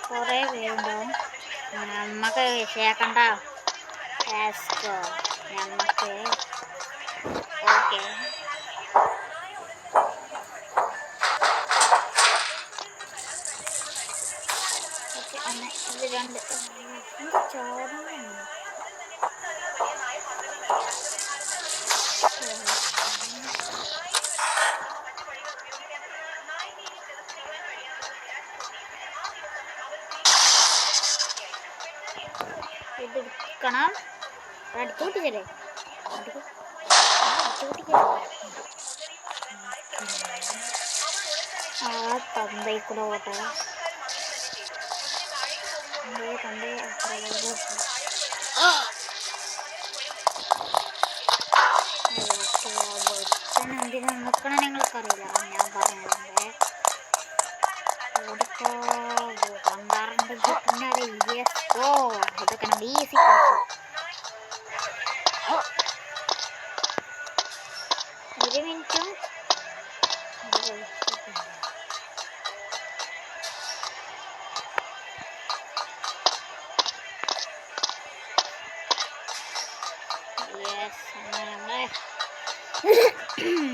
കുറേ പേരുണ്ടാവും. നമുക്ക് വിഷയാക്കണ്ട. നമുക്ക് ഓക്കെ. ഇത് രണ്ട് ഇതെടുക്കണം. അടിച്ചുകൂട്ടിച്ചല്ലേ ആ തന്തയിൽ കൂടെ ഓട്ടെ. തന്തയെ എന്തിനാ നിൽക്കണം നിങ്ങൾക്കറിയില്ല. ഞാൻ പറഞ്ഞേ ഓടിക്കോ. പണ്ടാറിൻ്റെ പിന്നാലെ അതൊക്കെ നമ്മൾ ഈസി ഒരു മിനിറ്റും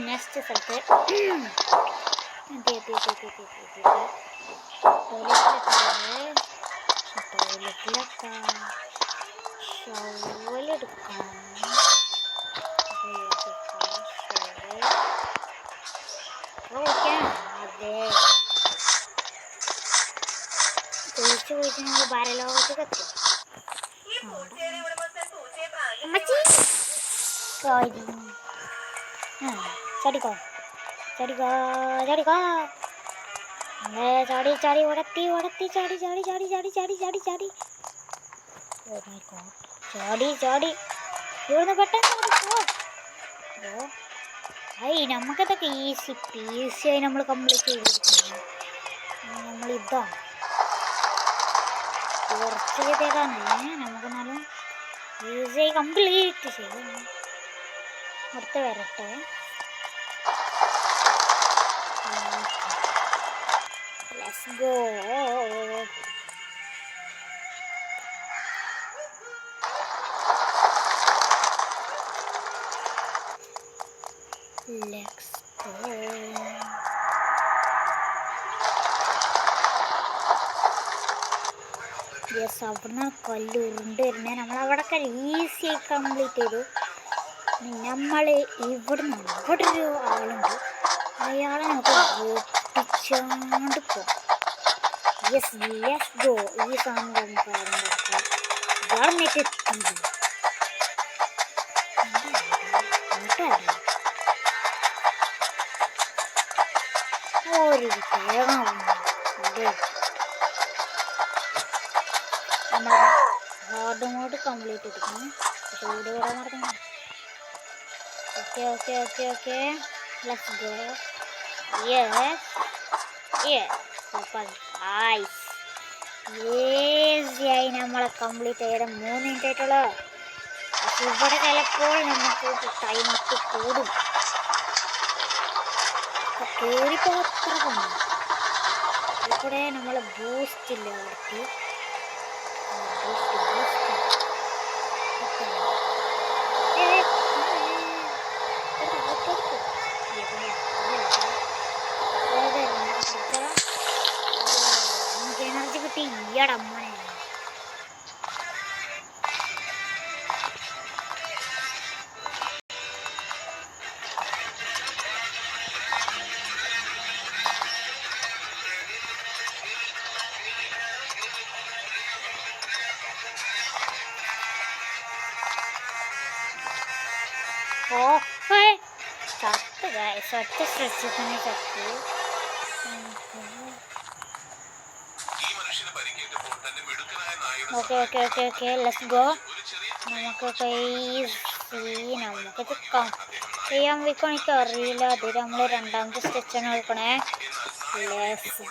നെക്സ്റ്റ് സ്ഥലത്ത് ടോയ്ലറ്റിലൊക്കെ ഷവലെടുക്കണം. അതെ കുഴിച്ച് കുഴിച്ച് ഞങ്ങൾ ഭാരലോകത്ത് കത്തും. ചടിക്കോ ചടിക്കോ ചടിക്കോ. ചാടി ചാടി ഉടത്തി ഉടത്തി ചാടി ചാടി ചാടി ചാടി ചാടി ചാടി ചാടി. Oh my god. ചാടി ചാടി ഇവിടുന്ന് പെട്ടെന്ന്. നമുക്കതൊക്കെ ഈസി പീസിയായി നമ്മൾ കംപ്ലീറ്റ് ചെയ്തിരിക്കുന്നു. നമ്മളിതാണ് കുറച്ച് ചെയ്തേക്കാണ്. നമുക്ക് എന്നാലും ഈസിയായി കംപ്ലീറ്റ് ചെയ്യും. അടുത്ത് വരട്ടെ. Let's go. Let's go. Yes, അവിടുന്ന് കല്ല് ഉരുണ്ട് വരുന്നേ. നമ്മളവിടെയൊക്കെ ഈസിയായി കംപ്ലീറ്റ് ചെയ്തു. നമ്മൾ ഇവിടുന്ന് ഇവിടെ ഒരു ആളുണ്ട്. അയാളെ നമുക്ക് വെട്ടിച്ചാണ്ട് പോകാം. Yes, let's go. ഈ സാധനം ഗവൺമെൻറ് എത്തിയില്ല. ഒരു തേങ്ങ നമ്മൾ ഹാർഡ് മോഡ് കംപ്ലീറ്റ് എടുക്കണം. പക്ഷെ വീട് കൂടെ നടക്കണം. Okay okay okay okay let's go. ഈസിയായി നമ്മളെ കംപ്ലീറ്റ് ചെയ്ത 3 മിനിറ്റ് ആയിട്ടുള്ളൂ. പക്ഷെ ഇവിടെ ചിലപ്പോൾ നമുക്ക് ടൈം ഒക്കെ കൂടും. കയറിപ്പോൾ അത്ര കൊണ്ടു ഇവിടെ നമ്മൾ ബൂസ്റ്റ് ഇല്ല അവർക്ക്. എനർജി കിട്ടി ഈയടമ്മനെ. ചത്ത് ഗൈസ്, ഒറ്റ സ്ട്രെച്ചിൽ തന്നെ ചത്ത്. Okay okay okay okay let's go. നമുക്കിത് ചെയ്യാൻ വെക്കാൻ എനിക്ക് അറിയില്ല. അത് നമ്മൾ രണ്ടാമത്തെ സ്ട്രെച്ചാണ് എടുക്കണേ. Let's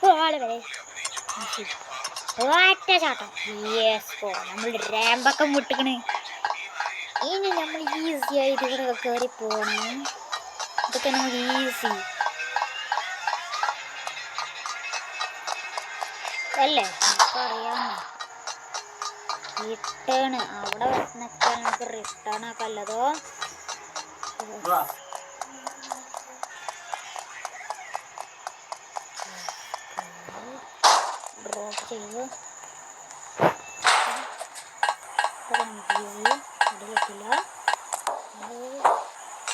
go. ഒറ്റ ചാട്ടം. Yes go. നമ്മൾ റാമ്പൊക്കെ മുട്ടിക്കണ്. ഇനി നമ്മൾ ഈസി ആയിട്ട് ഇവിടെ കയറി പോകണം. ഇതൊക്കെ നമുക്ക് ഈസി അല്ലേ? അറിയാമോ റിട്ടേൺ അവിടെ നിൽക്കാൻ നമുക്ക് റിട്ടേൺ ആക്കല്ലതോ. ഡ്രോപ്പ് ചെയ്ത് അടിയിലെത്തില്ല.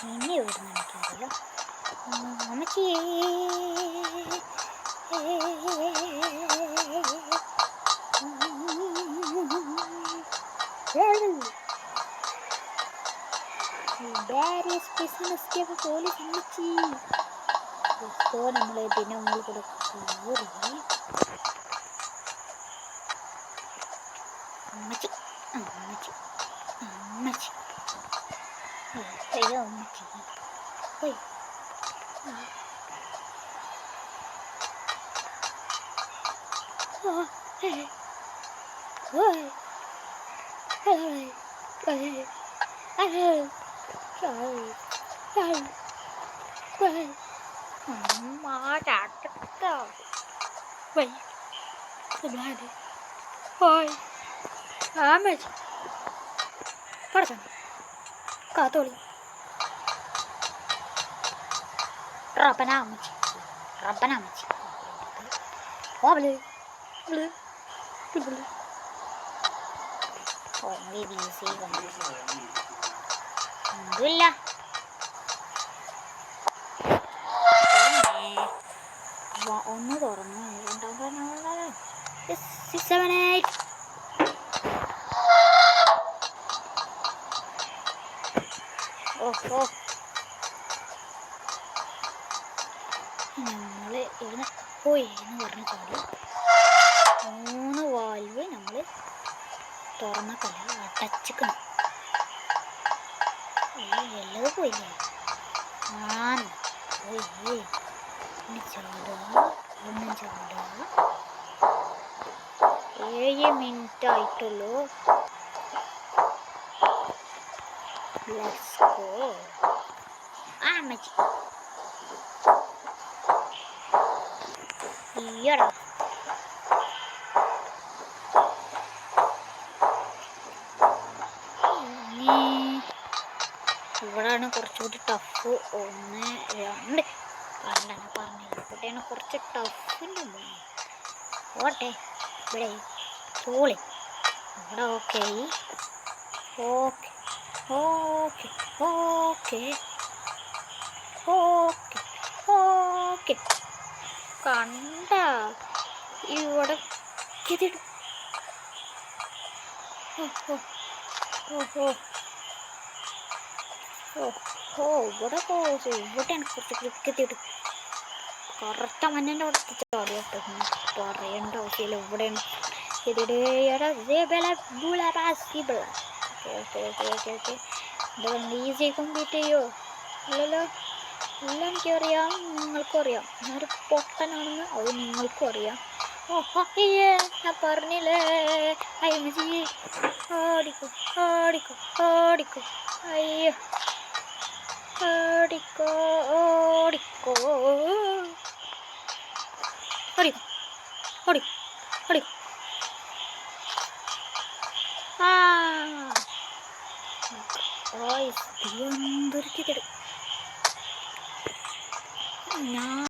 ഇനി എവിടുന്ന് എനിക്കറിയില്ല. അമ്മച്ചി പോലീസ് അമ്മച്ചി നമ്മൾ ഇതിൻ്റെ മുകളിൽ കൂടെ കയറി. അമ്മച്ചി അമ്മച്ചി അമ്മച്ചി അയ്യോ അമ്മച്ചി Má trả tất cả vậy sebelah deh. Oi Ahmed Parjan Katoli Rabbana Ahmed Wabli Wabli Wabli Only busy Alhamdulillah. ഒന്ന് തുറന്നു 6, 7, 8 ഓ നമ്മൾ ഇതിന് പോയി എന്ന് പറഞ്ഞ ചാടി 3 വാൽവ് നമ്മൾ തുറന്ന കല അടച്ചിക്കണം. എല്ലത് പോയില്ലേ? പോയി ചാടുക 7 മിനിറ്റ് ആയിട്ടുള്ളൂ. Let's go. അമ്മച്ചി ഈയടാ ഇവിടാണ് കുറച്ചുകൂടി ടഫ്. 1, 2 പറഞ്ഞില്ല കുറച്ച് ടഫിൻ്റെ ഓട്ടെ ഇവിടെ സോളി ഇവിടെ okay okay okay okay okay okay കണ്ട ഇവിടെ കെതിടും. ഇവിടെ ഇവിടെയാണ് കുറച്ച് കെത്തിയിട്ട് കറുത്ത മഞ്ഞൻ്റെ അവിടെ ചാടിയോട്ടോ. പറയേണ്ട ആവശ്യമില്ല. ഇവിടെയാണ് ഈസി കംപ്ലീറ്റ് ചെയ്യോ? ഇല്ലല്ലോ. ഇല്ല എനിക്കറിയാം, നിങ്ങൾക്കും അറിയാം. ഞാനൊരു പൊട്ടനാണെന്ന് അത് നിങ്ങൾക്കും അറിയാം. ഞാൻ പറഞ്ഞില്ലേ അയ്യമ്മച്ചി ഓടിക്കോ ഓടിക്കോ ഓടിക്കോ അയ്യോ ഓടിക്കോ ഓടിക്കോ ഓടിക്കോ ഓടിക്കോ ഓടിക്കോ. എന്തൊരു ഞാൻ